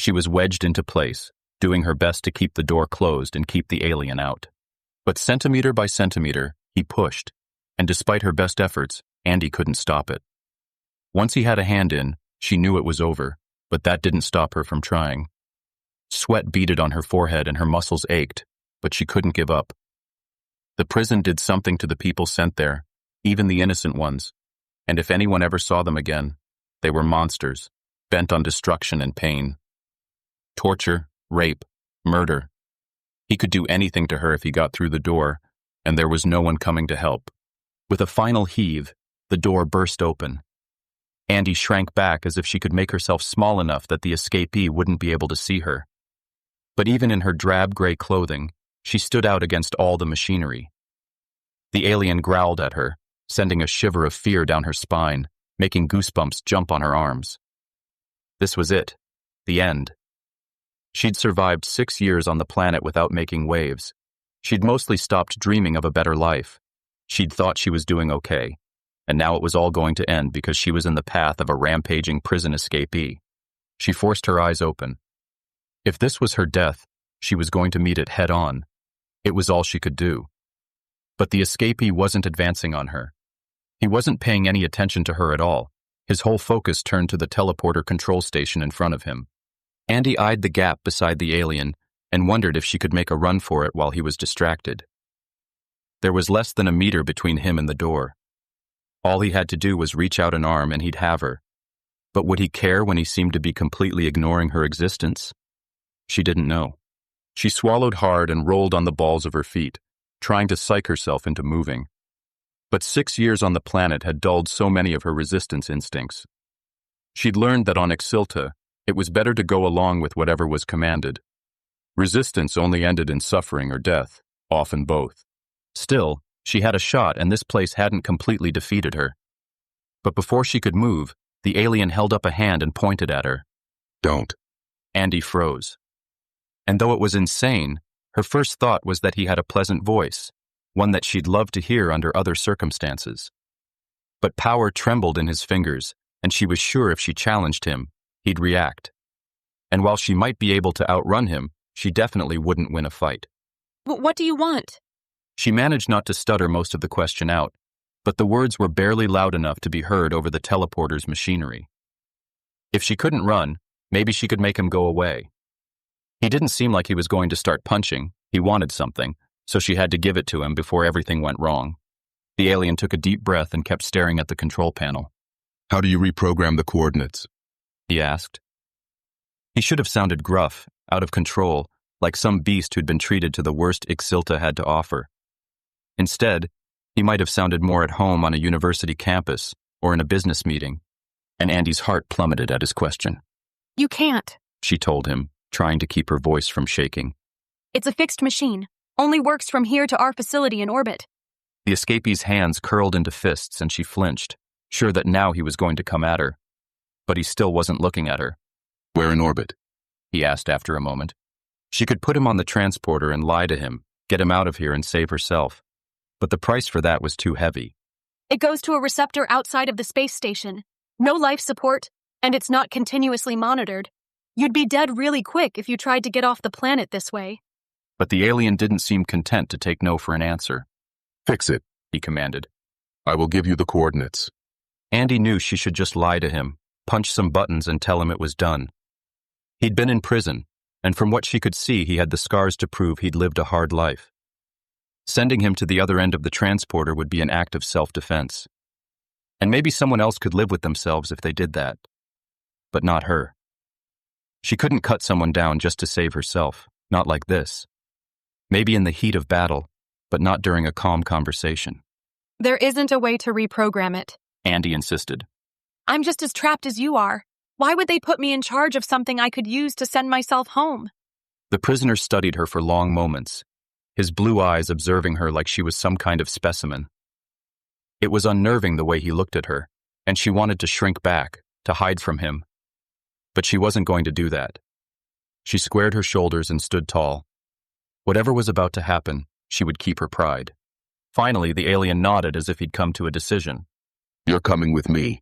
She was wedged into place, doing her best to keep the door closed and keep the alien out. But centimeter by centimeter, he pushed, and despite her best efforts, Andie couldn't stop it. Once he had a hand in, she knew it was over, but that didn't stop her from trying. Sweat beaded on her forehead and her muscles ached, but she couldn't give up. The prison did something to the people sent there, even the innocent ones, and if anyone ever saw them again, they were monsters, bent on destruction and pain. Torture, rape, murder. He could do anything to her if he got through the door, and there was no one coming to help. With a final heave, the door burst open. Andie shrank back as if she could make herself small enough that the escapee wouldn't be able to see her. But even in her drab gray clothing, she stood out against all the machinery. The alien growled at her, sending a shiver of fear down her spine, making goosebumps jump on her arms. This was it, the end. She'd survived 6 years on the planet without making waves. She'd mostly stopped dreaming of a better life. She'd thought she was doing okay, and now it was all going to end because she was in the path of a rampaging prison escapee. She forced her eyes open. If this was her death, she was going to meet it head on. It was all she could do. But the escapee wasn't advancing on her. He wasn't paying any attention to her at all. His whole focus turned to the teleporter control station in front of him. Andie eyed the gap beside the alien and wondered if she could make a run for it while he was distracted. There was less than a meter between him and the door. All he had to do was reach out an arm and he'd have her. But would he care when he seemed to be completely ignoring her existence? She didn't know. She swallowed hard and rolled on the balls of her feet, trying to psych herself into moving. But 6 years on the planet had dulled so many of her resistance instincts. She'd learned that on Ixilta, it was better to go along with whatever was commanded. Resistance only ended in suffering or death, often both. Still, she had a shot and this place hadn't completely defeated her. But before she could move, the alien held up a hand and pointed at her. Don't. Andie froze. And though it was insane, her first thought was that he had a pleasant voice, one that she'd love to hear under other circumstances. But power trembled in his fingers, and she was sure if she challenged him, he'd react. And while she might be able to outrun him, she definitely wouldn't win a fight. What do you want? She managed not to stutter most of the question out, but the words were barely loud enough to be heard over the teleporter's machinery. If she couldn't run, maybe she could make him go away. He didn't seem like he was going to start punching. He wanted something, so she had to give it to him before everything went wrong. The alien took a deep breath and kept staring at the control panel. How do you reprogram the coordinates? He asked. He should have sounded gruff, out of control, like some beast who'd been treated to the worst Ixilta had to offer. Instead, he might have sounded more at home on a university campus or in a business meeting, and Andie's heart plummeted at his question. You can't, she told him, trying to keep her voice from shaking. It's a fixed machine. Only works from here to our facility in orbit. The escapee's hands curled into fists and she flinched, sure that now he was going to come at her. But he still wasn't looking at her. Where in orbit? He asked after a moment. She could put him on the transporter and lie to him, get him out of here and save herself. But the price for that was too heavy. It goes to a receptor outside of the space station. No life support, and it's not continuously monitored. You'd be dead really quick if you tried to get off the planet this way. But the alien didn't seem content to take no for an answer. Fix it, he commanded. I will give you the coordinates. Andie knew she should just lie to him, punch some buttons and tell him it was done. He'd been in prison, and from what she could see, he had the scars to prove he'd lived a hard life. Sending him to the other end of the transporter would be an act of self-defense. And maybe someone else could live with themselves if they did that. But not her. She couldn't cut someone down just to save herself, not like this. Maybe in the heat of battle, but not during a calm conversation. There isn't a way to reprogram it, Andie insisted. I'm just as trapped as you are. Why would they put me in charge of something I could use to send myself home? The prisoner studied her for long moments, his blue eyes observing her like she was some kind of specimen. It was unnerving the way he looked at her, and she wanted to shrink back, to hide from him. But she wasn't going to do that. She squared her shoulders and stood tall. Whatever was about to happen, she would keep her pride. Finally, the alien nodded as if he'd come to a decision. You're coming with me.